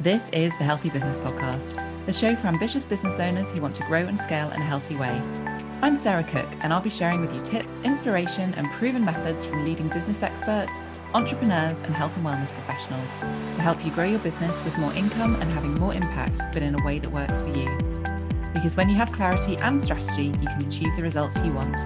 This is the Healthy Business Podcast, the show for ambitious business owners who want to grow and scale in a healthy way. I'm Sarah Cook, and I'll be sharing with you tips, inspiration, and proven methods from leading business experts, entrepreneurs, and health and wellness professionals to help you grow your business with more income and having more impact, but in a way that works for you. Because when you have clarity and strategy, you can achieve the results you want.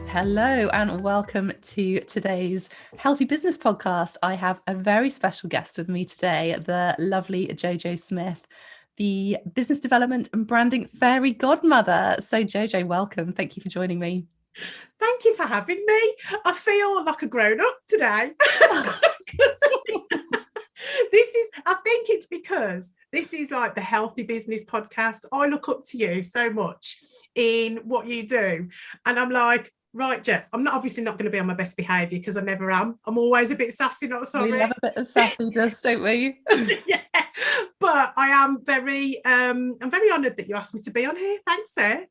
Hello and welcome to today's Healthy Business Podcast. I have a very special guest with me today, the lovely JoJo Smith, the business development and branding fairy godmother. So JoJo, welcome. Thank you for joining me. Thank you for having me. I feel like a grown-up today. I think it's because this is like the Healthy Business Podcast. I look up to you so much in what you do. And I'm like, right, Jet, I'm obviously not going to be on my best behaviour because I never am. I'm always a bit sassy, not sorry. We love a bit of sassiness, don't we? Yeah. But I am I'm very honoured that you asked me to be on here. Thanks, Sarah.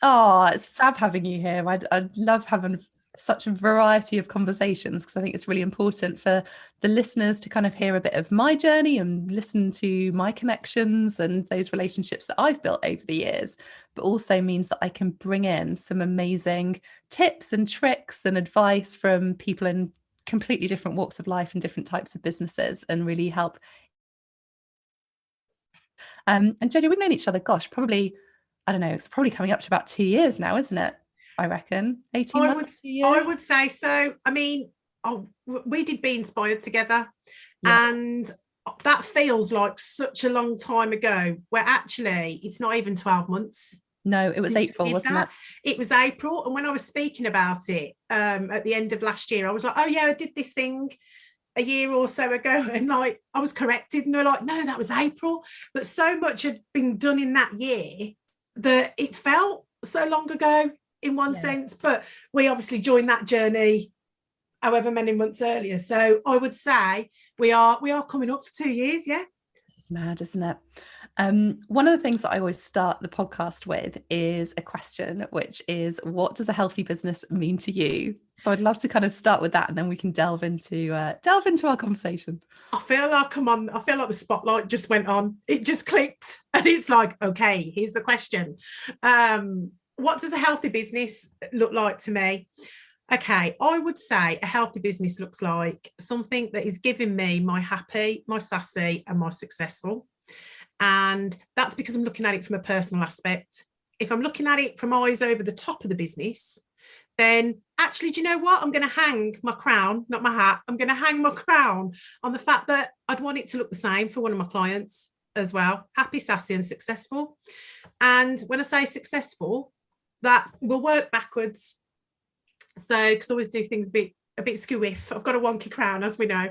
Oh, it's fab having you here. I'd love having such a variety of conversations because I think it's really important for the listeners to kind of hear a bit of my journey and listen to my connections and those relationships that I've built over the years, but also means that I can bring in some amazing tips and tricks and advice from people in completely different walks of life and different types of businesses and really help. And Jodie, we've known each other, probably, I don't know, it's probably coming up to about 2 years now, isn't it? I reckon 18 months, 2 years. I would say so. I mean, we did Be Inspired together, and that feels like such a long time ago, where actually it's not even 12 months. No, it was April, wasn't it? It was April. And when I was speaking about it at the end of last year, I was like, oh yeah, I did this thing a year or so ago, and like I was corrected and they were like, no, that was April. But so much had been done in that year that it felt so long ago in one sense, but we obviously joined that journey however many months earlier. So I would say we are coming up for 2 years. Yeah. It's mad, isn't it? One of the things that I always start the podcast with is a question, which is, what does a healthy business mean to you? So I'd love to kind of start with that, and then we can delve into our conversation. I feel like the spotlight just went on. It just clicked, and it's like, okay, here's the question. What does a healthy business look like to me? Okay, I would say a healthy business looks like something that is giving me my happy, my sassy, and my successful. And that's because I'm looking at it from a personal aspect. If I'm looking at it from eyes over the top of the business, then actually, do you know what? I'm going to hang my crown, not my hat. I'm going to hang my crown on the fact that I'd want it to look the same for one of my clients as well. Happy, sassy, and successful. And when I say successful, that will work backwards. So, because I always do things a bit skewiff. I've got a wonky crown, as we know.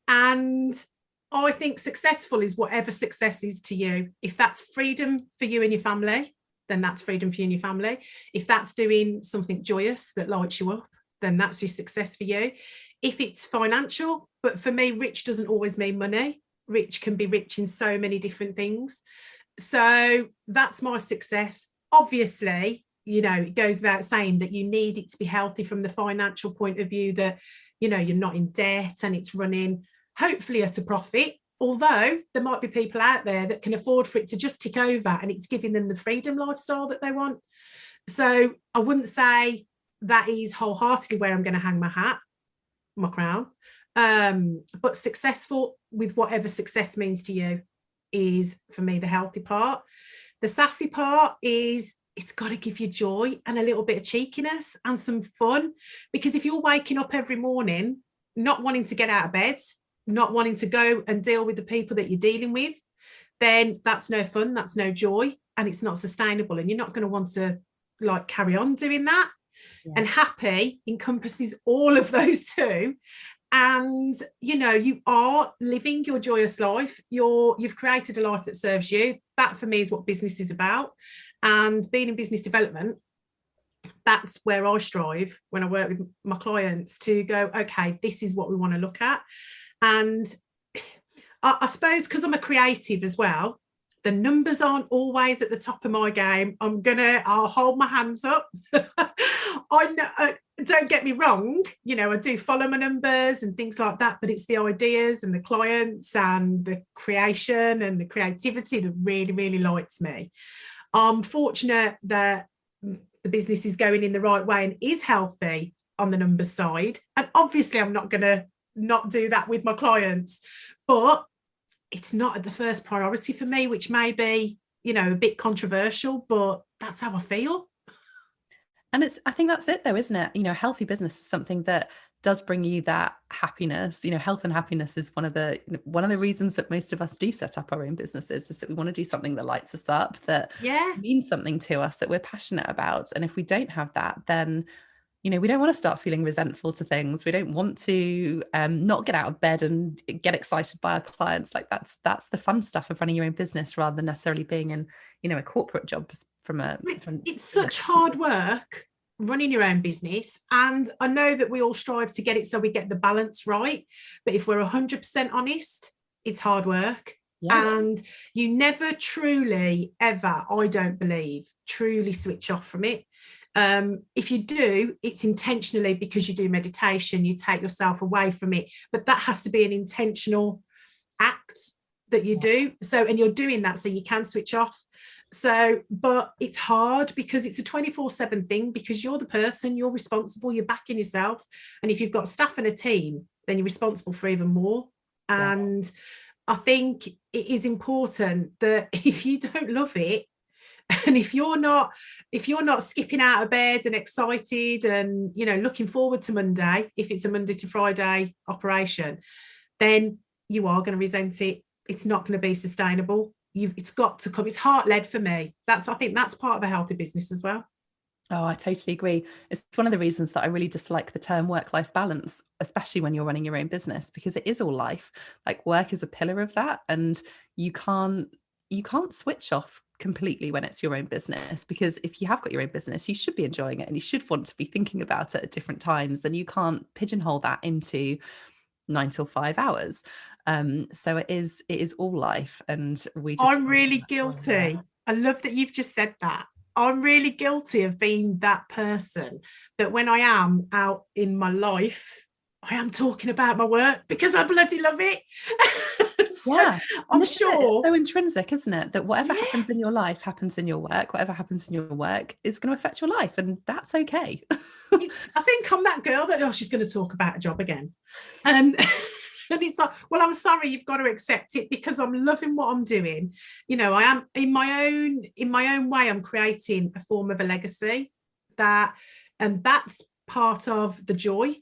And I think successful is whatever success is to you. If that's freedom for you and your family, then that's freedom for you and your family. If that's doing something joyous that lights you up, then that's your success for you. If it's financial, but for me, rich doesn't always mean money. Rich can be rich in so many different things. So that's my success. Obviously, you know, it goes without saying that you need it to be healthy from the financial point of view, that, you know, you're not in debt and it's running hopefully at a profit. Although there might be people out there that can afford for it to just tick over and it's giving them the freedom lifestyle that they want. So I wouldn't say that is wholeheartedly where I'm going to hang my hat, my crown. But successful with whatever success means to you is, for me, the healthy part. The sassy part is, it's got to give you joy and a little bit of cheekiness and some fun. Because if you're waking up every morning not wanting to get out of bed, not wanting to go and deal with the people that you're dealing with, then that's no fun, that's no joy, and it's not sustainable, and you're not going to want to like carry on doing that. And happy encompasses all of those two. And, you know, you are living your joyous life. You've created a life that serves you. That, for me, is what business is about. And being in business development, that's where I strive when I work with my clients, to go, okay, this is what we want to look at. And I suppose because I'm a creative as well, the numbers aren't always at the top of my game. I'll hold my hands up. I know don't get me wrong, I do follow my numbers and things like that, but it's the ideas and the clients and the creation and the creativity that really, really lights me. I'm fortunate that the business is going in the right way and is healthy on the numbers side. And obviously I'm not going to not do that with my clients, but it's not at the first priority for me, which may be, a bit controversial, but that's how I feel. And I think that's it though, isn't it? A healthy business is something that does bring you that happiness. Health and happiness is one of the reasons that most of us do set up our own businesses, is that we want to do something that lights us up, that means something to us, that we're passionate about. And if we don't have that, then we don't want to start feeling resentful to things. We don't want to not get out of bed and get excited by our clients. Like that's the fun stuff of running your own business, rather than necessarily being in, a corporate job it's such hard work running your own business. And I know that we all strive to get it so we get the balance right. But if we're 100% honest, it's hard work. Yeah. And you never truly, ever, I don't believe, truly switch off from it. If you do, it's intentionally, because you do meditation, you take yourself away from it, but that has to be an intentional act that you do. So, and you're doing that so you can switch off. So, but it's hard because it's a 24/7 thing, because you're the person, you're responsible, you're backing yourself. And if you've got staff and a team, then you're responsible for even more. And I think it is important that if you don't love it, and if you're not skipping out of bed and excited and, looking forward to Monday, if it's a Monday to Friday operation, then you are going to resent it. It's not going to be sustainable. It's got to come. It's heart-led for me. I think that's part of a healthy business as well. Oh, I totally agree. It's one of the reasons that I really dislike the term work-life balance, especially when you're running your own business, because it is all life. Like, work is a pillar of that, and you can't switch off completely when it's your own business, because if you have got your own business, you should be enjoying it and you should want to be thinking about it at different times, and you can't pigeonhole that into 9 till 5 hours. So it is all life, and I'm really guilty. I love that you've just said that. I'm really guilty of being that person that when I am out in my life, I am talking about my work because I bloody love it. So I'm sure it's so intrinsic, isn't it, that whatever happens in your life happens in your work. Whatever happens in your work is going to affect your life, and that's okay. I think I'm that girl that she's going to talk about a job again, and it's like, well, I'm sorry, you've got to accept it, because I'm loving what I'm doing. I am in my own way, I'm creating a form of a legacy, and that's part of the joy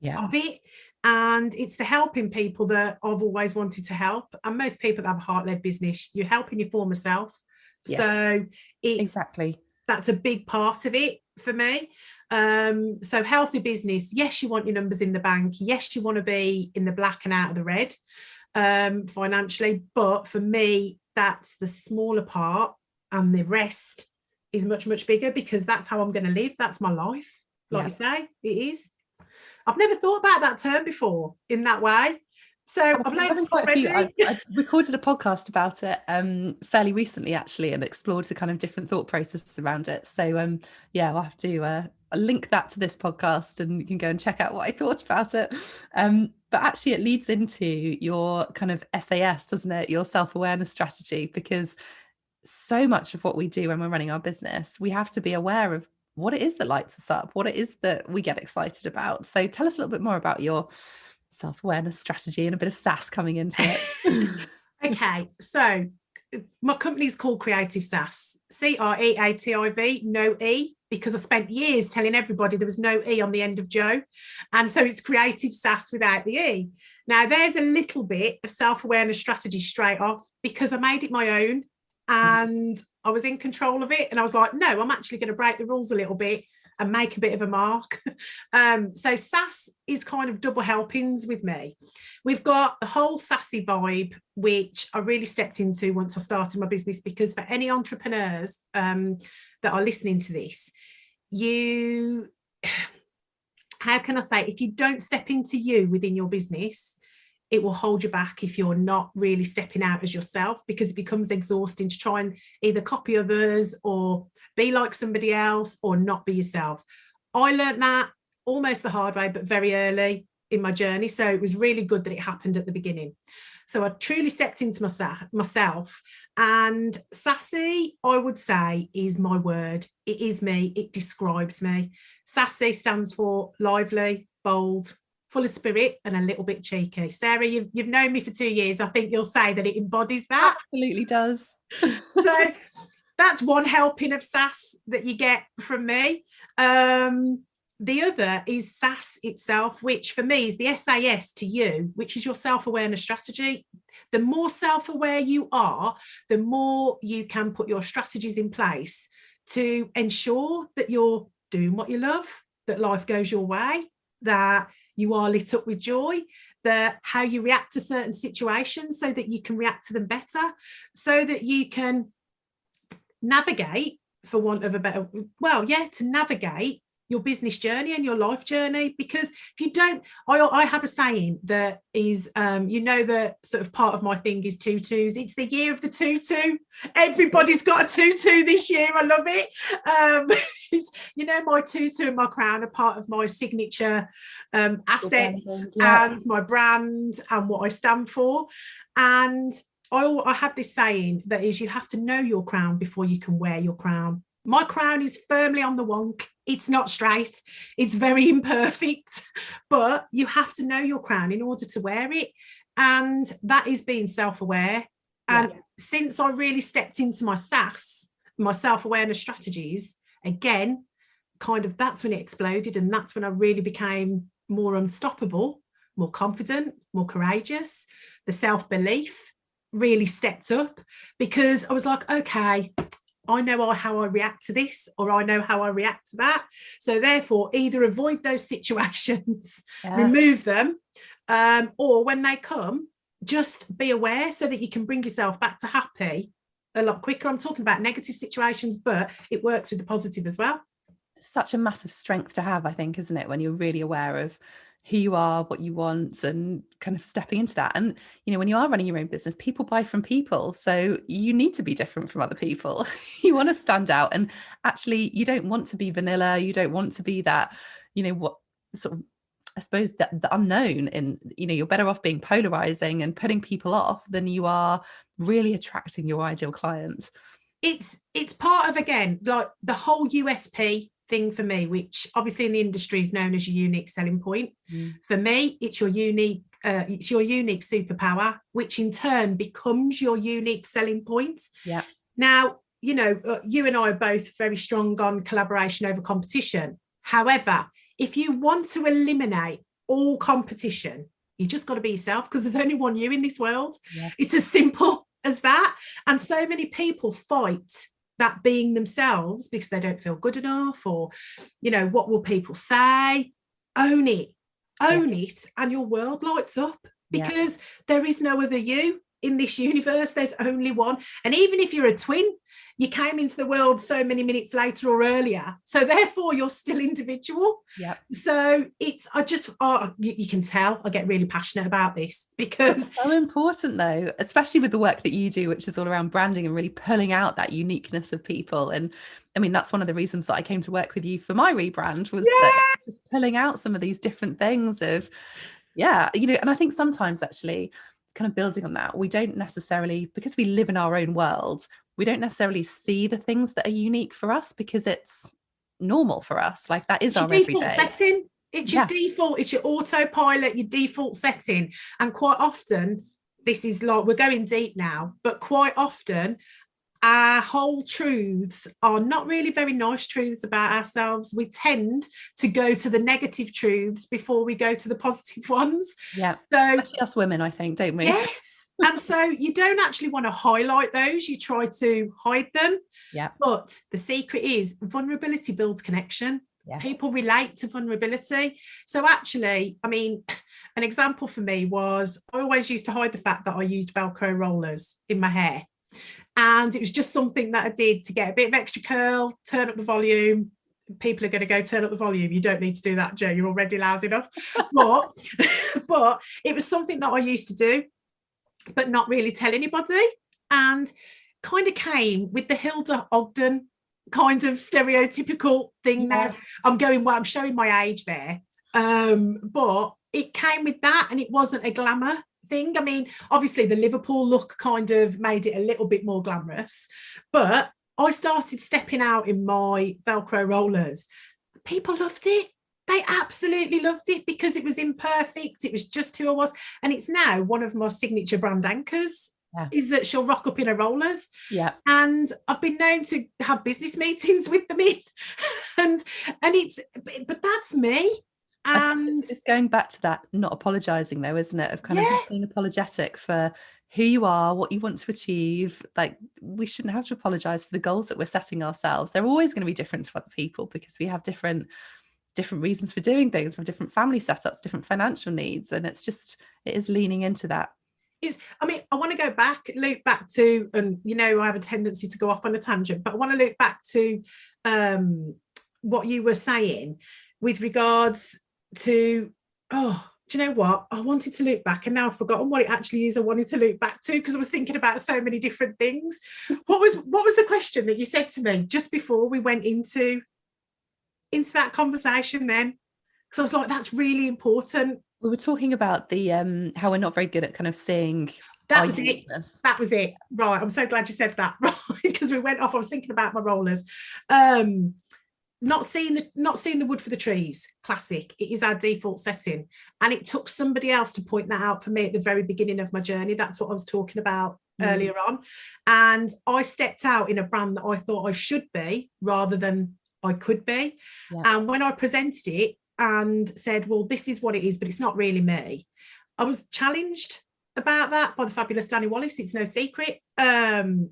of it. And it's the helping people that I've always wanted to help. And most people that have a heart-led business, you're helping your former self. Yes. So exactly, that's a big part of it for me. So healthy business, yes, you want your numbers in the bank. Yes, you want to be in the black and out of the red financially. But for me, that's the smaller part, and the rest is much, much bigger, because that's how I'm going to live. That's my life. Like you say, it is. I've never thought about that term before in that way. So I've learned quite a few. I recorded a podcast about it fairly recently, actually, and explored the kind of different thought processes around it. So I'll have to link that to this podcast, and you can go and check out what I thought about it. But actually, it leads into your kind of SAS, doesn't it? Your self-awareness strategy, because so much of what we do when we're running our business, we have to be aware of what it is that lights us up, what it is that we get excited about. So tell us a little bit more about your self-awareness strategy, and a bit of SAS coming into it. Okay, so my company's called Creative SAS, CREATIV, no E, because I spent years telling everybody there was no E on the end of Joe. And so it's Creative SAS without the E. Now, there's a little bit of self-awareness strategy straight off, because I made it my own and I was in control of it. And I was like, no, I'm actually going to break the rules a little bit and make a bit of a mark. So SAS is kind of double helpings with me. We've got the whole sassy vibe, which I really stepped into once I started my business, because for any entrepreneurs that are listening to this, how can I say, if you don't step into you within your business, it will hold you back if you're not really stepping out as yourself, because it becomes exhausting to try and either copy others or be like somebody else or not be yourself. I learned that almost the hard way, but very early in my journey. So it was really good that it happened at the beginning. So I truly stepped into myself, and sassy, I would say, is my word. It is me. It describes me. Sassy stands for lively, bold, full of spirit, and a little bit cheeky. Sarah, you've known me for 2 years. I think you'll say that it embodies that. Absolutely does. So that's one helping of sass that you get from me. The other is SAS itself, which for me is the SAS to you, which is your self-awareness strategy. The more self-aware you are, the more you can put your strategies in place to ensure that you're doing what you love, that life goes your way, that you are lit up with joy, that how you react to certain situations so that you can react to them better, so that you can navigate, for want of a better, to navigate your business journey and your life journey. Because if you don't, I have a saying that is, that sort of part of my thing is tutus. It's the year of the tutu. Everybody's got a tutu this year. I love it. It's, my tutu and my crown are part of my signature assets and my brand and what I stand for. And I have this saying that is, you have to know your crown before you can wear your crown. My crown is firmly on the wonk. It's not straight. It's very imperfect, but you have to know your crown in order to wear it. And that is being self-aware. And since I really stepped into my SAS, my self-awareness strategies, again, kind of that's when it exploded. And that's when I really became more unstoppable, more confident, more courageous. The self-belief really stepped up, because I was like, okay, I know how I react to this, or I know how I react to that. So therefore, either avoid those situations, remove them, or when they come, just be aware so that you can bring yourself back to happy a lot quicker. I'm talking about negative situations, but it works with the positive as well. Such a massive strength to have, I think, isn't it? When you're really aware of who you are, what you want, and kind of stepping into that. And, when you are running your own business, people buy from people. So you need to be different from other people. You want to stand out. And actually, you don't want to be vanilla. You don't want to be that, what sort of, I suppose, that the unknown. And, you're better off being polarizing and putting people off than you are really attracting your ideal client. It's part of, again, like the whole USP thing for me, which obviously in the industry is known as your unique selling point. For me, it's your unique superpower, which in turn becomes your unique selling point. Now, you and I are both very strong on collaboration over competition. However, if you want to eliminate all competition, you just got to be yourself, because there's only one you in this world. It's as simple as that. And so many people fight that being themselves because they don't feel good enough, or what will people say? Own it, and your world lights up, because there is no other you in this universe. There's only one. And even if you're a twin, you came into the world so many minutes later or earlier, so therefore you're still individual. So it's, you can tell I get really passionate about this, because it's so important, though, especially with the work that you do, which is all around branding and really pulling out that uniqueness of people. And I mean, that's one of the reasons that I came to work with you for my rebrand, was that just pulling out some of these different things of and I think sometimes, actually, kind of building on that, we don't necessarily, because we live in our own world, we don't necessarily see the things that are unique for us, because it's normal for us. Like, that is our everyday setting. It's your default, it's your autopilot, your default setting. And quite often, this is like, we're going deep now, but quite often our whole truths are not really very nice truths about ourselves. We tend to go to the negative truths before we go to the positive ones. So, especially us women, I think, don't we? Yes. And so you don't actually want to highlight those. You try to hide them. But the secret is vulnerability builds connection. People relate to vulnerability. So actually, I mean, an example for me was, I always used to hide the fact that I used Velcro rollers in my hair. And it was just something that I did to get a bit of extra curl, turn up the volume. People are going to go turn up the volume. You don't need to do that, Jo. You're already loud enough. But it was something that I used to do, but not really tell anybody. And kind of came with the Hilda Ogden kind of stereotypical thing now. I'm showing my age there. But it came with that, and it wasn't a glamour thing. I mean, obviously the Liverpool look kind of made it a little bit more glamorous, but I started stepping out in my Velcro rollers. People loved it. They absolutely loved it because it was imperfect. It was just who I was. And it's now one of my signature brand anchors, is that she'll rock up in her rollers. Yeah. And I've been known to have business meetings with them in. But that's me. And it's going back to that not apologizing though, isn't it? Of kind of being apologetic for who you are, what you want to achieve. Like, we shouldn't have to apologize for the goals that we're setting ourselves. They're always going to be different to other people because we have different reasons for doing things, from different family setups, different financial needs. And it is leaning into that. I want to go back, loop back to, and I have a tendency to go off on a tangent, but I want to loop back to what you were saying with regards to, do you know what? I wanted to loop back and now I've forgotten what it actually is I wanted to loop back to, because I was thinking about so many different things. What was the question that you said to me just before we went into that conversation then? Because I was like, that's really important. We were talking about the how we're not very good at kind of seeing that was uniqueness. That was it. Right. I'm so glad you said that. Right. Because we went off. I was thinking about my rollers. Not seeing the wood for the trees. Classic. It is our default setting. And it took somebody else to point that out for me at the very beginning of my journey. That's what I was talking about earlier on. And I stepped out in a brand that I thought I should be rather than I could be. Yeah. And when I presented it and said, well, this is what it is, but it's not really me, I was challenged about that by the fabulous Danny Wallace. It's no secret. And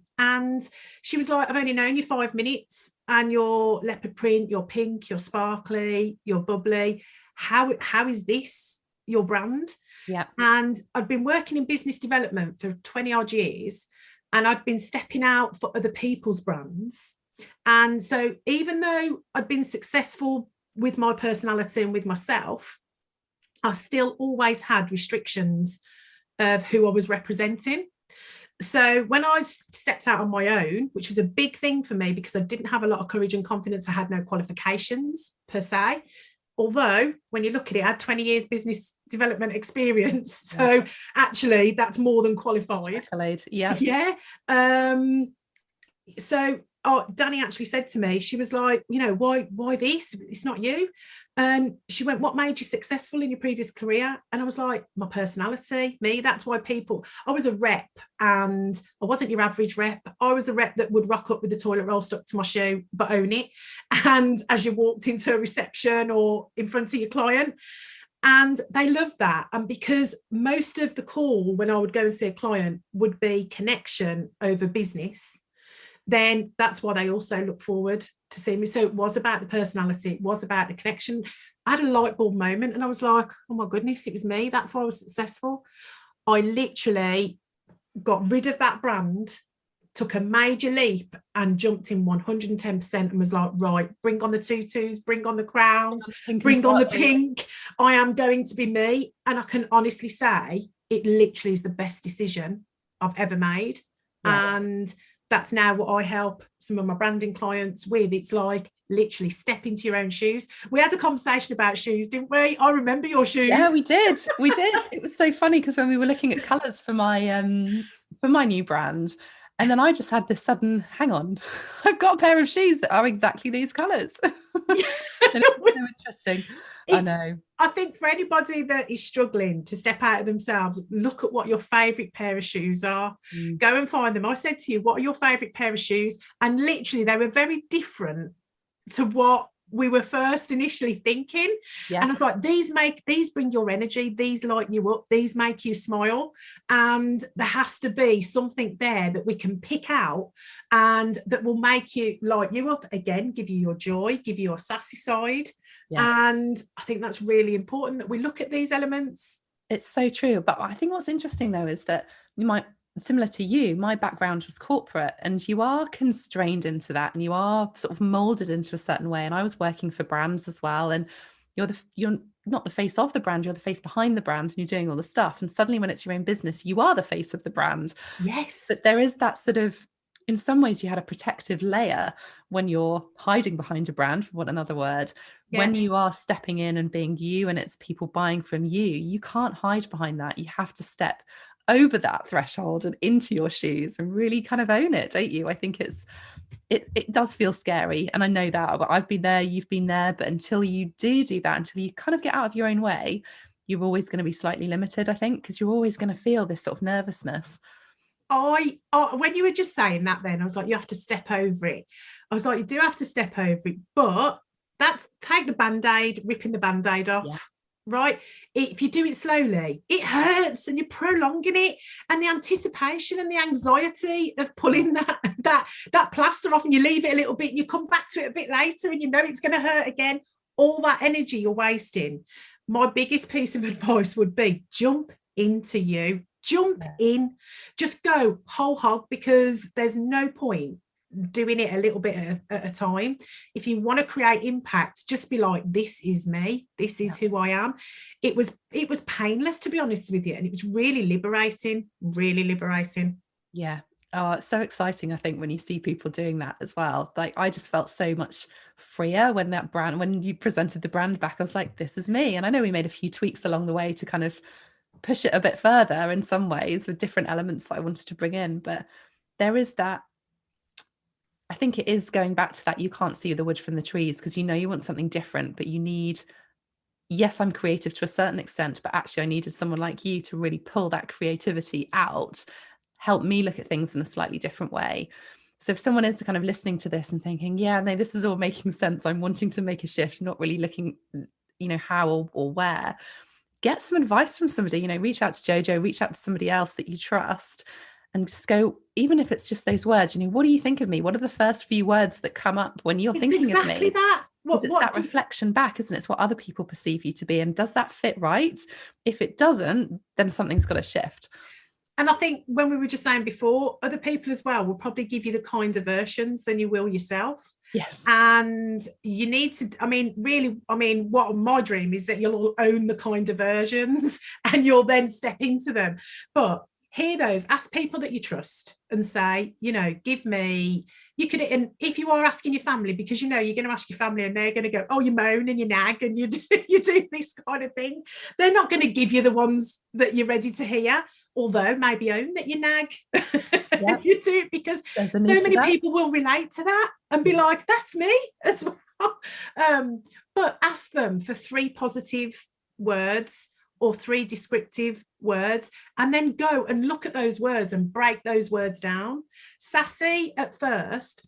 she was like, I've only known you 5 minutes and you're leopard print, you're pink, you're sparkly, you're bubbly. How is this your brand? Yeah. And I'd been working in business development for 20 odd years, and I'd been stepping out for other people's brands. And so even though I'd been successful with my personality and with myself, I still always had restrictions of who I was representing. So when I stepped out on my own, which was a big thing for me because I didn't have a lot of courage and confidence, I had no qualifications per se. Although when you look at it, I had 20 years business development experience. So actually that's more than qualified. Yeah. Yeah. So Danny actually said to me, she was like, why this? It's not you. And she went, what made you successful in your previous career? And I was like, my personality, me. That's why I was a rep, and I wasn't your average rep. I was a rep that would rock up with the toilet roll stuck to my shoe, but own it. And as you walked into a reception or in front of your client, and they loved that. And because most of the call when I would go and see a client would be connection over business, then that's why they also look forward to seeing me. So it was about the personality, it was about the connection. I had a light bulb moment and I was like, oh my goodness, it was me. That's why I was successful. I literally got rid of that brand, took a major leap and jumped in 110% and was like, right, bring on the tutus, bring on the crowns, bring on the pink. I am going to be me. And I can honestly say it literally is the best decision I've ever made. Yeah. And that's now what I help some of my branding clients with. It's like literally step into your own shoes. We had a conversation about shoes, didn't we? I remember your shoes. Yeah, we did. It was so funny because when we were looking at colours for my new brand, and then I just had this sudden, hang on, I've got a pair of shoes that are exactly these colours. So interesting. I know. I think for anybody that is struggling to step out of themselves, look at what your favourite pair of shoes are. Go and find them. I said to you, what are your favourite pair of shoes? And literally they were very different to what we were first initially thinking. Yeah. And I was like, these bring your energy, these light you up, these make you smile. And there has to be something there that we can pick out and that will make you light you up again, give you your joy, give you your sassy side. Yeah. And I think that's really important that we look at these elements. It's so true. But I think what's interesting though is that similar to you, my background was corporate, and you are constrained into that and you are sort of molded into a certain way. And I was working for brands as well, and you're not the face of the brand, you're the face behind the brand, and you're doing all the stuff. And suddenly when it's your own business, you are the face of the brand. Yes. But there is that sort of in some ways you had a protective layer when you're hiding behind a brand, for want another word. When you are stepping in and being you and it's people buying from you, you can't hide behind that. You have to step over that threshold and into your shoes and really kind of own it, don't you? I think it does feel scary, and I know that. I've been there, you've been there, but until you do that, until you kind of get out of your own way, you're always going to be slightly limited, I think, because you're always going to feel this sort of nervousness. When you were just saying that, then I was like, you have to step over it. I was like, you do have to step over it, but that's take the band-aid, ripping the band-aid off, right? If you do it slowly, it hurts and you're prolonging it, and the anticipation and the anxiety of pulling that plaster off, and you leave it a little bit, you come back to it a bit later and you know it's going to hurt again. All that energy you're wasting. My biggest piece of advice would be jump into you. Jump in, just go whole hog, because there's no point doing it a little bit at a time. If you want to create impact, just be like, this is me, this is who I am. It was painless, to be honest with you, and it was really liberating. Yeah. Oh, it's so exciting, I think, when you see people doing that as well. Like, I just felt so much freer when you presented the brand back. I was like, this is me. And I know we made a few tweaks along the way to kind of push it a bit further in some ways with different elements that I wanted to bring in, but there is that. I think it is going back to that, you can't see the wood from the trees, because you want something different, but you need, yes, I'm creative to a certain extent, but actually I needed someone like you to really pull that creativity out, help me look at things in a slightly different way. So if someone is kind of listening to this and thinking, yeah, no, this is all making sense, I'm wanting to make a shift, not really looking, how or where, get some advice from somebody, reach out to JoJo, reach out to somebody else that you trust, and just go, even if it's just those words, what do you think of me? What are the first few words that come up when you're thinking of me? Exactly that. It's that reflection back, isn't it? It's what other people perceive you to be. And does that fit right? If it doesn't, then something's got to shift. And I think when we were just saying before, other people as well will probably give you the kinder versions than you will yourself. Yes. And you need to, what my dream is that you'll all own the kinder versions and you'll then step into them. But hear those, ask people that you trust and say, give me, you could, and if you are asking your family, because you're going to ask your family and they're going to go, oh, you moan and you nag and you do this kind of thing. They're not going to give you the ones that you're ready to hear, although maybe own that you nag. Yep. You do it, because so many people will relate to that and be like, that's me as well. But ask them for 3 positive words or 3 descriptive words, and then go and look at those words and break those words down. Sassy at first,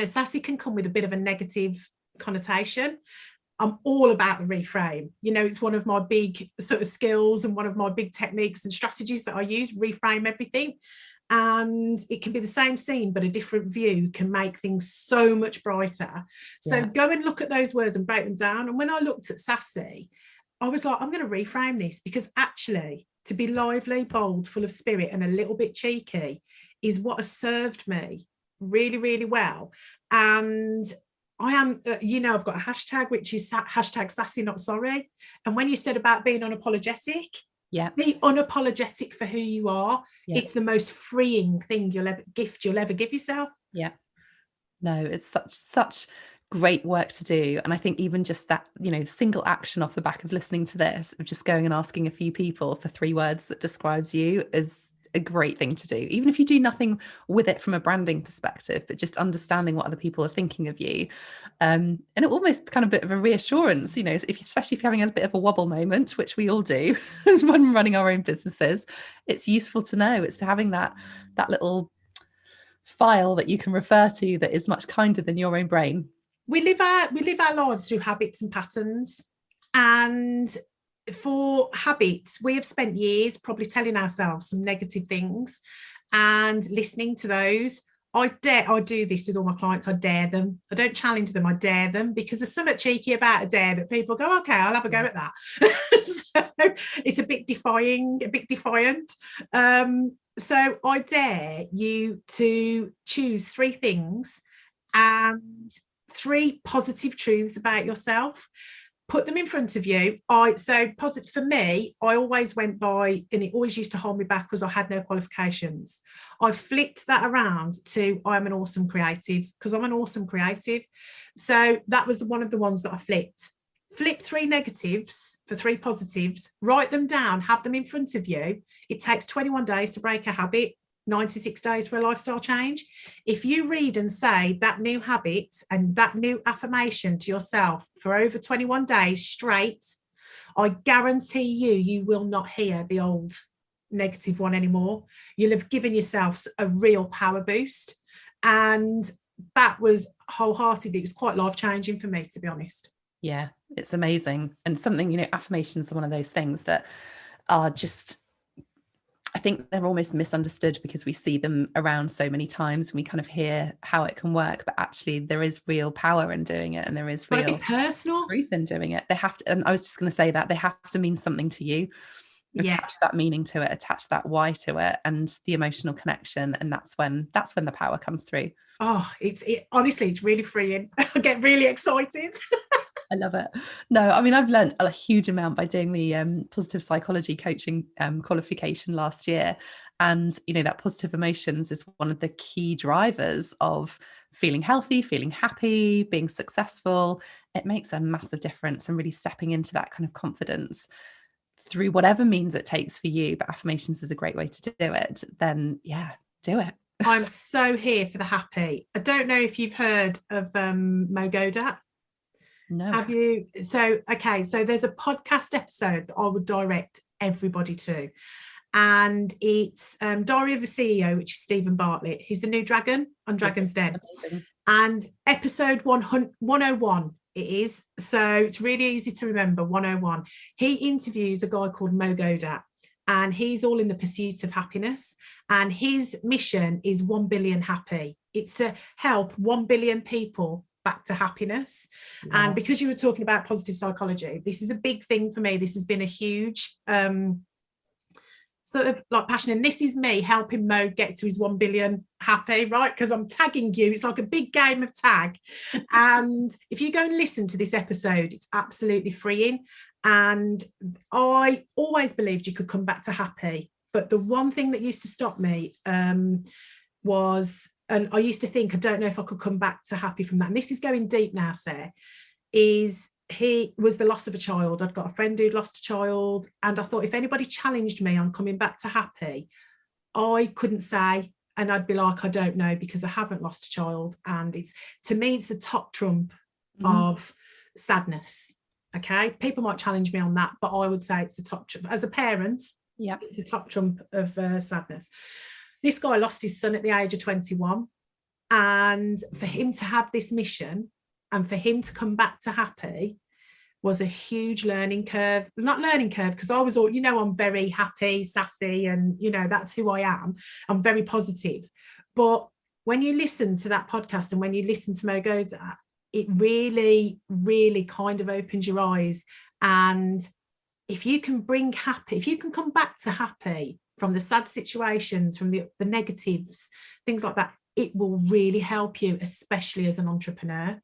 sassy can come with a bit of a negative connotation. I'm all about the reframe. It's one of my big sort of skills and one of my big techniques and strategies that I use, reframe everything. And it can be the same scene, but a different view can make things so much brighter. So go and look at those words and break them down. And when I looked at sassy, I was like, I'm going to reframe this, because actually to be lively, bold, full of spirit and a little bit cheeky is what has served me really, really well. And I am, I've got a hashtag, which is hashtag sassy not sorry. And when you said about being unapologetic, be unapologetic for who you are. It's the most freeing thing you'll ever give yourself. No, it's such great work to do. And I think even just that, single action off the back of listening to this, of just going and asking a few people for 3 words that describes you, is a great thing to do, even if you do nothing with it from a branding perspective, but just understanding what other people are thinking of you. And it almost kind of a bit of a reassurance, especially if you're having a bit of a wobble moment, which we all do when running our own businesses, it's useful to know. It's having that little file that you can refer to that is much kinder than your own brain. We live our lives through habits and patterns. And for habits, we have spent years probably telling ourselves some negative things and listening to those. I do this with all my clients. I dare them. I don't challenge them. I dare them, because there's something cheeky about a dare that people go, okay, I'll have a go at that. So it's a bit defying, a bit defiant. So I dare you to choose 3 things and 3 positive truths about yourself. put them in front of you. So positive for me, I always went by, and it always used to hold me back because I had no qualifications. I flipped that around to I'm an awesome creative, because I'm an awesome creative. So that was one of the ones that I flipped. Flip 3 negatives for 3 positives, write them down, have them in front of you. It takes 21 days to break a habit, 96 days for a lifestyle change. If you read and say that new habit and that new affirmation to yourself for over 21 days straight, I guarantee you will not hear the old negative one anymore. You'll have given yourself a real power boost. And that was wholeheartedly, it was quite life-changing for me, to be honest. Yeah, it's amazing. And something, you know, affirmations are one of those things that are just, I think they're almost misunderstood because we see them around so many times and we kind of hear how it can work, but actually there is real power in doing it, and there is real personal truth in doing it. They have to, and I was just going to say that they have to mean something to you. Attach that meaning to it, attach that why to it, and the emotional connection, and that's when the power comes through. Oh, honestly, it's really freeing. I get really excited. I love it. No, I mean, I've learned a huge amount by doing the positive psychology coaching qualification last year. And, you know, that positive emotions is one of the key drivers of feeling healthy, feeling happy, being successful. It makes a massive difference, and really stepping into that kind of confidence through whatever means it takes for you. But affirmations is a great way to do it. Then, yeah, do it. I'm so here for the happy. I don't know if you've heard of Mo Godat. No. Have you? So, okay. So there's a podcast episode that I would direct everybody to. And it's Diary of a CEO, which is Stephen Bartlett. He's the new dragon on Dragon's Den. Amazing. And episode 101 it is. So it's really easy to remember, 101. He interviews a guy called Mo Godat, and he's all in the pursuit of happiness. And his mission is 1 billion happy. It's to help 1 billion people back to happiness. Yeah. And because you were talking about positive psychology, this is a big thing for me. This has been a huge sort of like passion, and this is me helping Mo get to his 1 billion happy, right? Because I'm tagging you. It's like a big game of tag. And if you go and listen to this episode, it's absolutely freeing. And I always believed you could come back to happy, but the one thing that used to stop me was, and I used to think, I don't know if I could come back to happy from that, and this is going deep now, Sarah, is he was the loss of a child. I'd got a friend who'd lost a child, and I thought if anybody challenged me on coming back to happy, I couldn't say, and I'd be like, I don't know, because I haven't lost a child. And it's, to me, it's the top trump of sadness. Okay, people might challenge me on that, but I would say it's the top trump as a parent. Yeah, it's the top trump of sadness. This guy lost his son at the age of 21, and for him to have this mission and for him to come back to happy was a huge learning curve. Not learning curve, because I was all, you know, I'm very happy, sassy, and, you know, that's who I am. I'm very positive. But when you listen to that podcast and when you listen to Mo Godat, it really, really kind of opens your eyes. And if you can bring happy, if you can come back to happy from the sad situations, from the negatives, things like that, it will really help you, especially as an entrepreneur,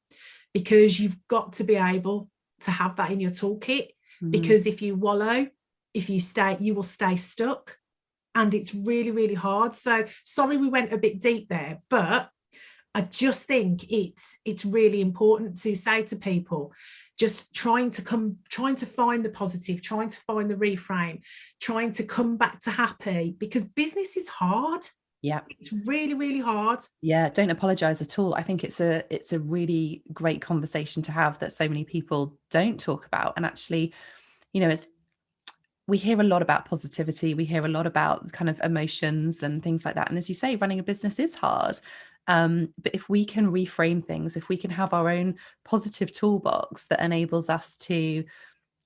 because you've got to be able to have that in your toolkit. Because if you wallow, if you stay, you will stay stuck, and it's really, really hard. So sorry we went a bit deep there, but I just think it's really important to say to people, just trying to find the positive, trying to find the reframe, trying to come back to happy, because business is hard. Yeah, it's really, really hard. Yeah, don't apologize at all. I think it's a really great conversation to have that so many people don't talk about. And actually, you know, we hear a lot about positivity, we hear a lot about kind of emotions and things like that. And as you say, running a business is hard. But if we can reframe things, if we can have our own positive toolbox that enables us to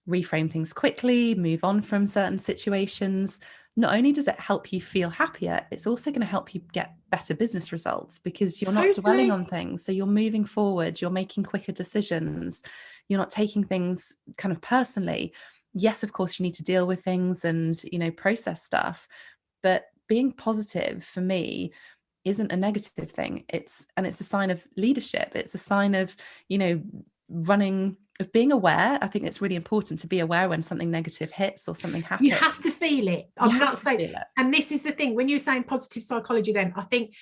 reframe things quickly, move on from certain situations, not only does it help you feel happier, it's also going to help you get better business results, because you're not dwelling on things. So you're moving forward, you're making quicker decisions, you're not taking things kind of personally. Yes, of course, you need to deal with things and, you know, process stuff, but being positive for me isn't a negative thing. It's a sign of leadership. It's a sign of, you know, running of being aware. I think it's really important to be aware when something negative hits or something happens. You have to feel it. I'm not saying, and this is the thing, when you're saying positive psychology, then I think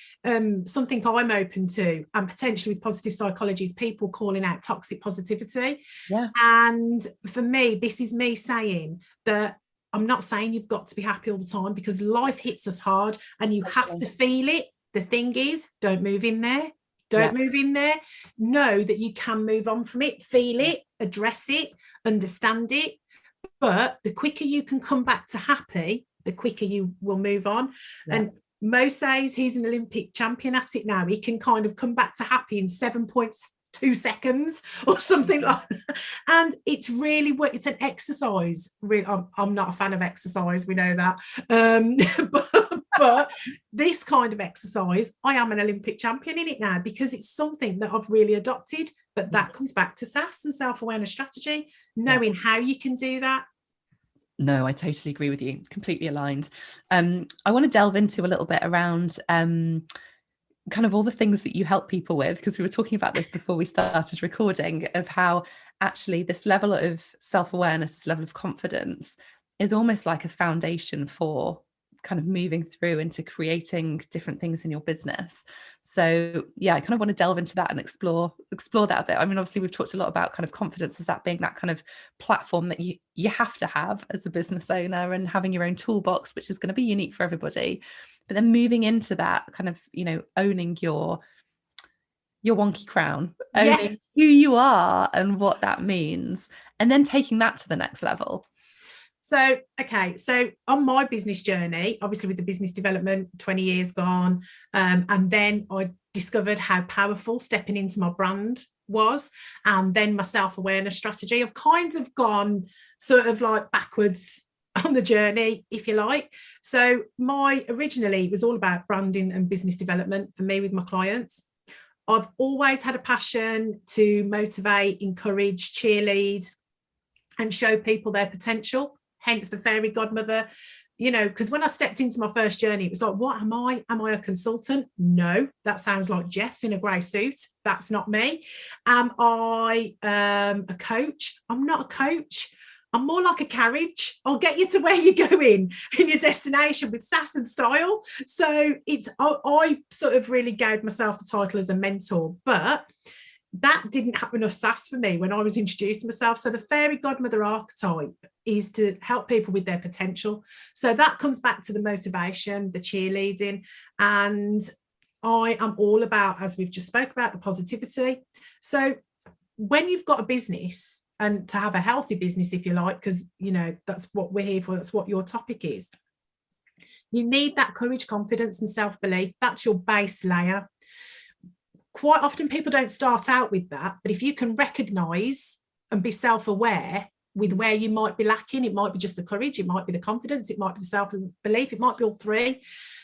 something I'm open to, and potentially with positive psychology, is people calling out toxic positivity. Yeah. And for me, this is me saying that I'm not saying you've got to be happy all the time, because life hits us hard and you have to feel it. The thing is, don't move in there. Don't move in there. Know that you can move on from it, feel it, address it, understand it. But the quicker you can come back to happy, the quicker you will move on. Yeah. And Mo says he's an Olympic champion at it now. He can kind of come back to happy in 7.2 seconds or something like that. And it's really, it's an exercise. Really, I'm not a fan of exercise, we know that. But this kind of exercise, I am an Olympic champion in it now, because it's something that I've really adopted. But that comes back to SAS and self-awareness strategy, knowing how you can do that. No, I totally agree with you. Completely aligned. I want to delve into a little bit around kind of all the things that you help people with, because we were talking about this before we started recording, of how actually this level of self-awareness, this level of confidence is almost like a foundation for kind of moving through into creating different things in your business. So yeah, I kind of want to delve into that and explore that a bit. I mean, obviously we've talked a lot about kind of confidence as that being that kind of platform that you have to have as a business owner, and having your own toolbox, which is going to be unique for everybody. But then moving into that kind of, owning your wonky crown, owning who you are and what that means, and then taking that to the next level. So, okay, so on my business journey, obviously with the business development, 20 years gone, and then I discovered how powerful stepping into my brand was, and then my self-awareness strategy. I've kind of gone sort of like backwards on the journey, if you like. So originally it was all about branding and business development for me with my clients. I've always had a passion to motivate, encourage, cheerlead, and show people their potential. Hence the fairy godmother, because when I stepped into my first journey, it was like, what am I? Am I a consultant? No, that sounds like Jeff in a grey suit. That's not me. Am I a coach? I'm not a coach. I'm more like a carriage. I'll get you to where you're going in your destination with sass and style. So I sort of really gave myself the title as a mentor, but that didn't have enough sass for me when I was introducing myself. So the fairy godmother archetype is to help people with their potential. So that comes back to the motivation, the cheerleading, and I am all about, as we've just spoke about, the positivity. So when you've got a business, and to have a healthy business, if you like, because that's what we're here for, that's what your topic is, you need that courage, confidence, and self-belief. That's your base layer. Quite often people don't start out with that, but if you can recognize and be self-aware with where you might be lacking, it might be just the courage, it might be the confidence, it might be the self-belief, it might be all three.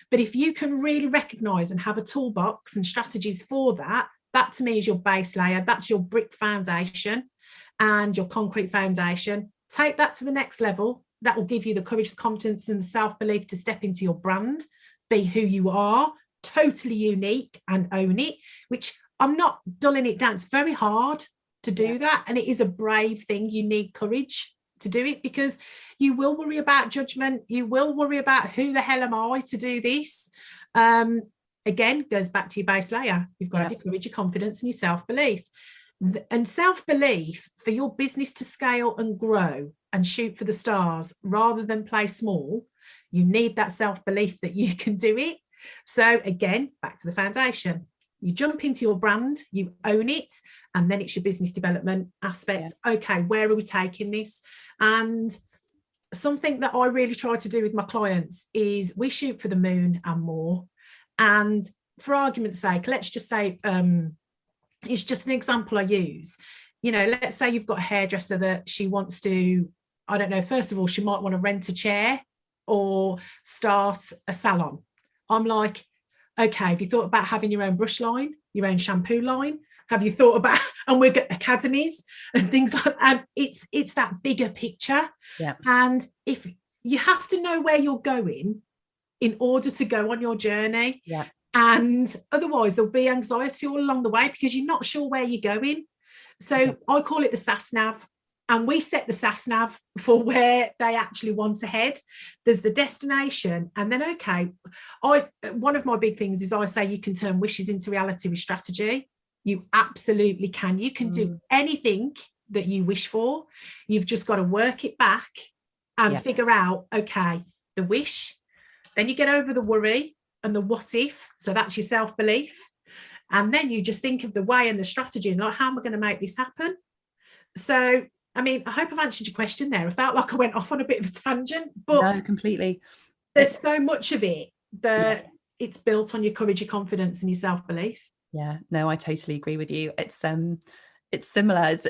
But if you can really recognize and have a toolbox and strategies for that, that to me is your base layer. That's your brick foundation and your concrete foundation. Take that to the next level. That will give you the courage, the confidence, and the self-belief to step into your brand, be who you are, totally unique, and own it, which I'm not dulling it down. It's very hard to do that, and it is a brave thing. You need courage to do it, because you will worry about judgment, you will worry about who the hell am I to do this. Again, goes back to your base layer. You've got to have your courage, your confidence, and your self-belief. And self-belief for your business to scale and grow and shoot for the stars rather than play small, you need that self-belief that you can do it. So again, back to the foundation. You jump into your brand, you own it, and then it's your business development aspect. Okay, where are we taking this? And something that I really try to do with my clients is we shoot for the moon and more. And for argument's sake, let's just say, it's just an example I use. Let's say you've got a hairdresser that she wants to, I don't know, first of all, she might want to rent a chair or start a salon. I'm like, okay, have you thought about having your own brush line, your own shampoo line? Have you thought about, and we've got academies and things like that. And it's that bigger picture. Yeah. And if you have to know where you're going in order to go on your journey. Yeah. And otherwise there'll be anxiety all along the way because you're not sure where you're going. So I call it the SAS nav. And we set the SAS nav for where they actually want to head. There's the destination. And then, okay, one of my big things is I say you can turn wishes into reality with strategy. You absolutely can. You can do anything that you wish for. You've just got to work it back and figure out, okay, the wish. Then you get over the worry and the what if. So that's your self-belief. And then you just think of the way and the strategy and like, how am I going to make this happen? So, I mean, I hope I've answered your question there. I felt like I went off on a bit of a tangent, but no, completely. There's so much of it that it's built on your courage, your confidence, and your self-belief. Yeah, no, I totally agree with you. It's similar. It's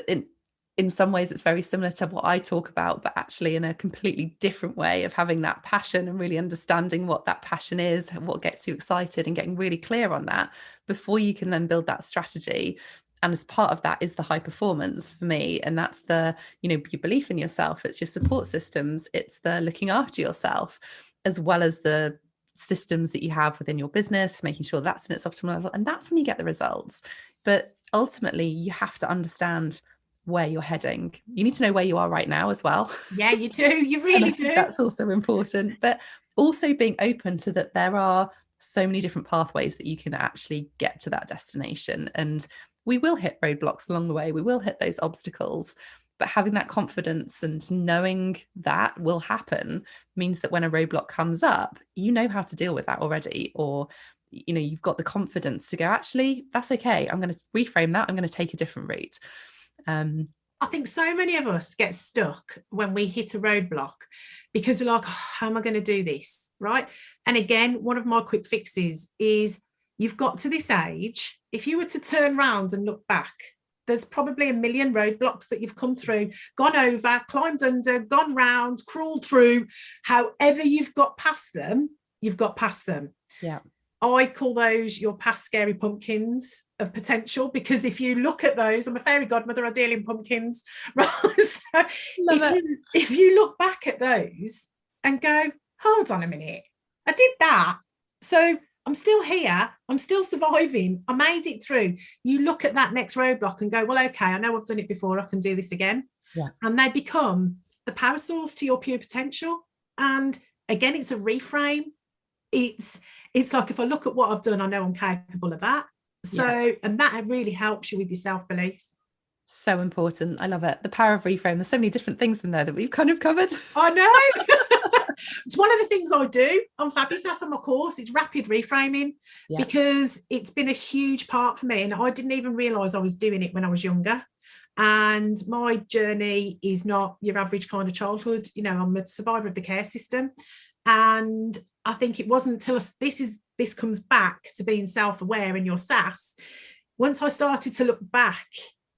in some ways it's very similar to what I talk about, but actually in a completely different way of having that passion and really understanding what that passion is, what gets you excited, and getting really clear on that before you can then build that strategy. And as part of that is the high performance for me. And that's the, your belief in yourself. It's your support systems. It's the looking after yourself, as well as the systems that you have within your business, making sure that's in its optimal level. And that's when you get the results. But ultimately, you have to understand where you're heading. You need to know where you are right now as well. Yeah, you do. You really do. That's also important. But also being open to that there are so many different pathways that you can actually get to that destination. And we will hit roadblocks along the way. We will hit those obstacles. But having that confidence and knowing that will happen means that when a roadblock comes up, you know how to deal with that already. Or, you've got the confidence to go, actually, that's okay. I'm going to reframe that. I'm going to take a different route. I think so many of us get stuck when we hit a roadblock because we're like, oh, how am I going to do this? Right. And again, one of my quick fixes is you've got to this age. If you were to turn around and look back, there's probably a million roadblocks that you've come through, gone over, climbed under, gone round, crawled through. However you've got past them, you've got past them. Yeah. I call those your past scary pumpkins of potential, because if you look at those, I'm a fairy godmother, I deal in pumpkins, right? So if you look back at those and go, hold on a minute, I did that. So I'm still here. I'm still surviving. I made it through. You look at that next roadblock and go, well, okay, I know I've done it before. I can do this again. Yeah. And they become the power source to your pure potential. And again, it's a reframe. It's like, if I look at what I've done, I know I'm capable of that. So, and that really helps you with your self-belief. So important. I love it. The power of reframe. There's so many different things in there that we've kind of covered. I know. It's one of the things I do on SAS on my course. It's rapid reframing, because it's been a huge part for me. And I didn't even realize I was doing it when I was younger. And my journey is not your average kind of childhood. I'm a survivor of the care system. And I think it wasn't until this comes back to being self-aware in your SAS. Once I started to look back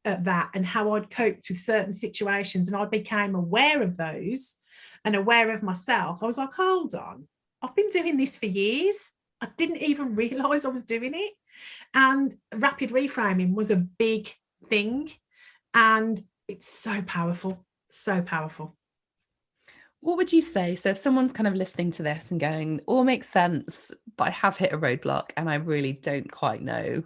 at that and how I'd coped with certain situations, and I became aware of those and aware of myself, I was like, hold on, I've been doing this for years. I didn't even realize I was doing it. And rapid reframing was a big thing. And it's so powerful, so powerful. What would you say? So if someone's kind of listening to this and going, all makes sense, but I have hit a roadblock and I really don't quite know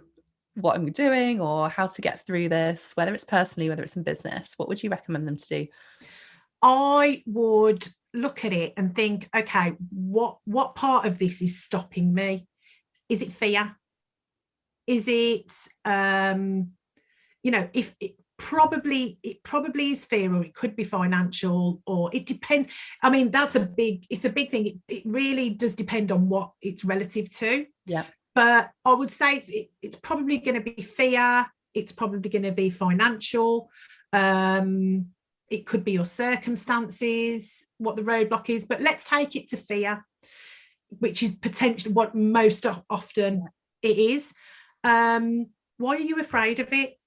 what I'm doing or how to get through this, whether it's personally, whether it's in business, what would you recommend them to do? I would look at it and think, okay, what part of this is stopping me? Is it fear? Is it, if it probably is fear, or it could be financial, or it depends. I mean, it's a big thing. It really does depend on what it's relative to. Yeah. But I would say it's probably going to be fear. It's probably going to be financial. It could be your circumstances, what the roadblock is. But let's take it to fear, which is potentially what most often it is. Why are you afraid of it?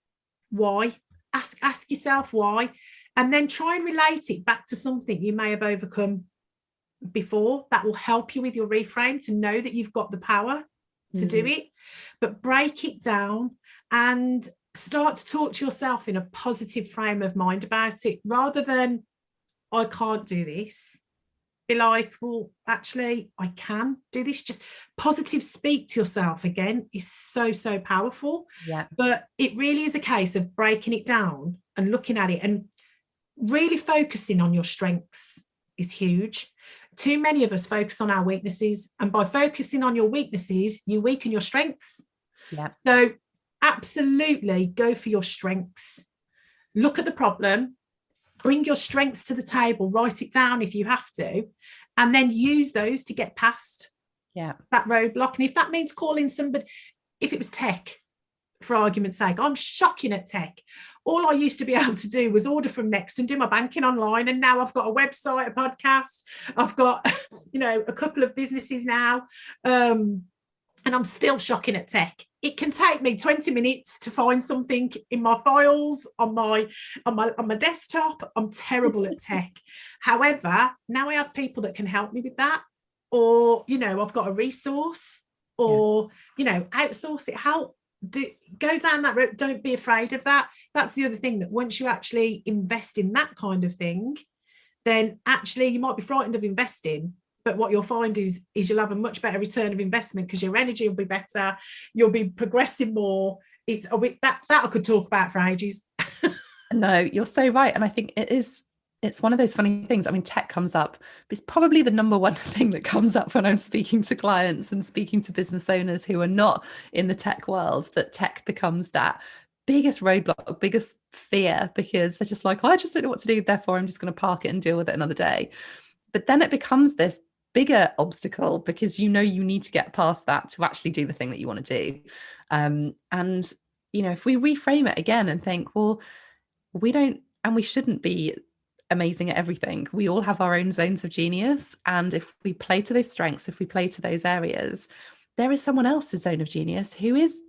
Why? Ask yourself why, and then try and relate it back to something you may have overcome before. That will help you with your reframe to know that you've got the power to do it. But break it down and start to talk to yourself in a positive frame of mind about it, rather than I can't do this. be like, well, actually, I can do this. Just positive speak to yourself again is so, so powerful. Yeah. But it really is a case of breaking it down and looking at it, and really focusing on your strengths is huge. Too many of us focus on our weaknesses, and by focusing on your weaknesses, you weaken your strengths. Yeah. So absolutely go for your strengths. Look at the problem, bring your strengths to the table, write it down if you have to, and then use those to get past that roadblock. And if that means calling somebody, if it was tech, for argument's sake, I'm shocking at tech. All I used to be able to do was order from Next and do my banking online. And now I've got a website, a podcast. I've got, a couple of businesses now. And I'm still shocking at tech. It can take me 20 minutes to find something in my files on my desktop. I'm terrible at tech. However, now I have people that can help me with that. Or, I've got a resource, or, outsource it, help. Go down that route. Don't be afraid of that. That's the other thing, that once you actually invest in that kind of thing, then actually you might be frightened of investing, but what you'll find is you'll have a much better return of investment, because your energy will be better, you'll be progressing more. It's that I could talk about for ages. No, you're so right. And I think it's one of those funny things. I mean, tech comes up. It's probably the number one thing that comes up when I'm speaking to clients and speaking to business owners who are not in the tech world, that tech becomes that biggest roadblock, biggest fear, because they're just like, I just don't know what to do. Therefore, I'm just going to park it and deal with it another day. But then it becomes this bigger obstacle, because you need to get past that to actually do the thing that you want to do. And, if we reframe it again and think, well, we don't, and we shouldn't be amazing at everything. We all have our own zones of genius. And if we play to those strengths, if we play to those areas, there is someone else's zone of genius who is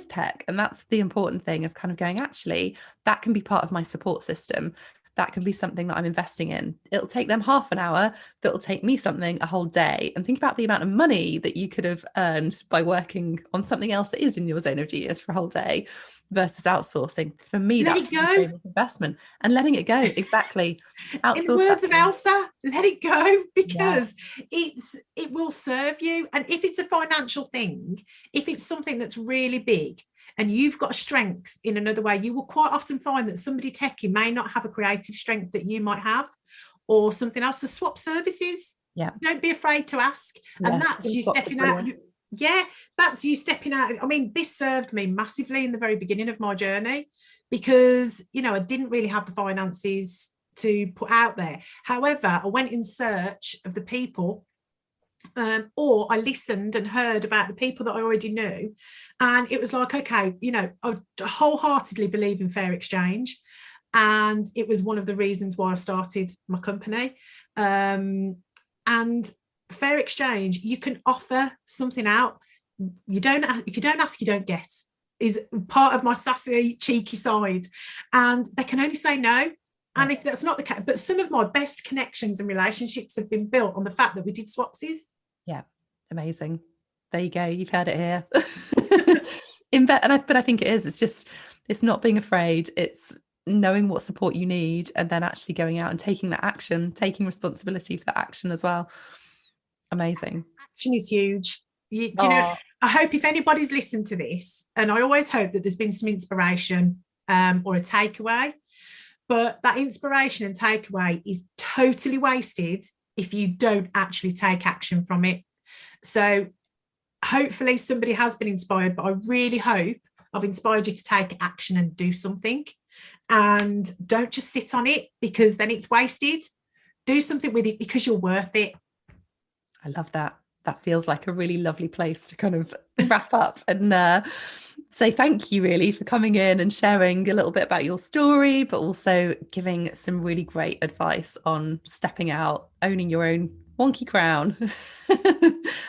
tech. And that's the important thing of kind of going, actually, that can be part of my support system. That can be something that I'm investing in. It'll take them half an hour. That'll take me something a whole day. And think about the amount of money that you could have earned by working on something else that is in your zone of genius for a whole day versus outsourcing. For me, that's a investment, and letting it go. Exactly. In the words of Elsa, let it go, because it will serve you. And if it's a financial thing, if it's something that's really big, and you've got a strength in another way, you will quite often find that somebody techie may not have a creative strength that you might have, or something else. So swap services. Yeah. Don't be afraid to ask. Yeah. And that's you stepping out. That's you stepping out. I mean, this served me massively in the very beginning of my journey, because, I didn't really have the finances to put out there. However, I went in search of the people, or I listened and heard about the people that I already knew. And it was like, okay, I wholeheartedly believe in fair exchange. And it was one of the reasons why I started my company. And fair exchange, you can offer something out. If you don't ask, you don't get, is part of my sassy, cheeky side. And they can only say no. And if that's not the case, but some of my best connections and relationships have been built on the fact that we did swapsies. Yeah, amazing. There you go. You've heard it here. But I think it is. It's not being afraid. It's knowing what support you need, and then actually going out and taking that action, taking responsibility for that action as well. Amazing. Action is huge. I hope if anybody's listened to this, and I always hope that there's been some inspiration or a takeaway, but that inspiration and takeaway is totally wasted if you don't actually take action from it. So hopefully somebody has been inspired, but I really hope I've inspired you to take action and do something, and don't just sit on it, because then it's wasted. Do something with it, because you're worth it. I love that. That feels like a really lovely place to kind of wrap up and say thank you really for coming in and sharing a little bit about your story, but also giving some really great advice on stepping out, owning your own wonky crown and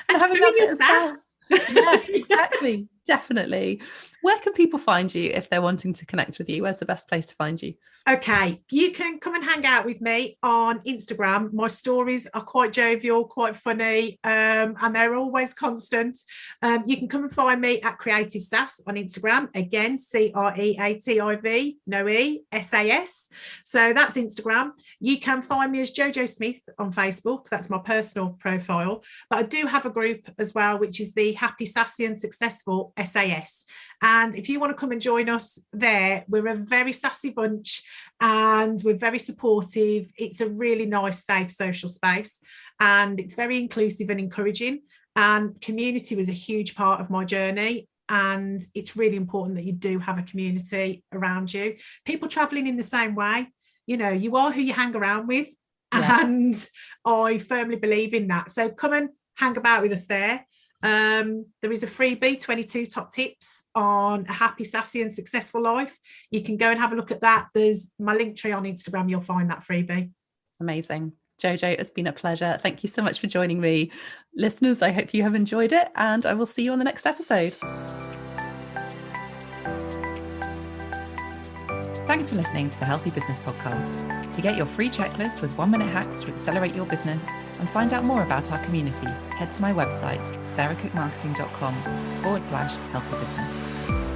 having your SAS. Yeah, exactly. Definitely. Where can people find you if they're wanting to connect with you? Where's the best place to find you? Okay, you can come and hang out with me on Instagram. My stories are quite jovial, quite funny, and they're always constant. You can come and find me at Creative SAS on Instagram. Again, CREATIV, no E, SAS. So that's Instagram. You can find me as JoJo Smith on Facebook. That's my personal profile. But I do have a group as well, which is the Happy, Sassy and Successful SAS. And if you want to come and join us there, we're a very sassy bunch and we're very supportive. It's a really nice, safe social space, and it's very inclusive and encouraging. And community was a huge part of my journey. And it's really important that you do have a community around you. People traveling in the same way. You know, you are who you hang around with. Yeah. And I firmly believe in that. So come and hang about with us there. There is a freebie, 22 top tips on a happy, sassy and successful life. You can go and have a look at that. There's my link tree on Instagram. You'll find that freebie. Amazing. JoJo, it's been a pleasure. Thank you so much for joining me. Listeners, I hope you have enjoyed it, and I will see you on the next episode. Thanks for listening to the Healthy Business Podcast. To get your free checklist with 1-minute hacks to accelerate your business and find out more about our community, head to my website, sarahcookmarketing.com/healthy business.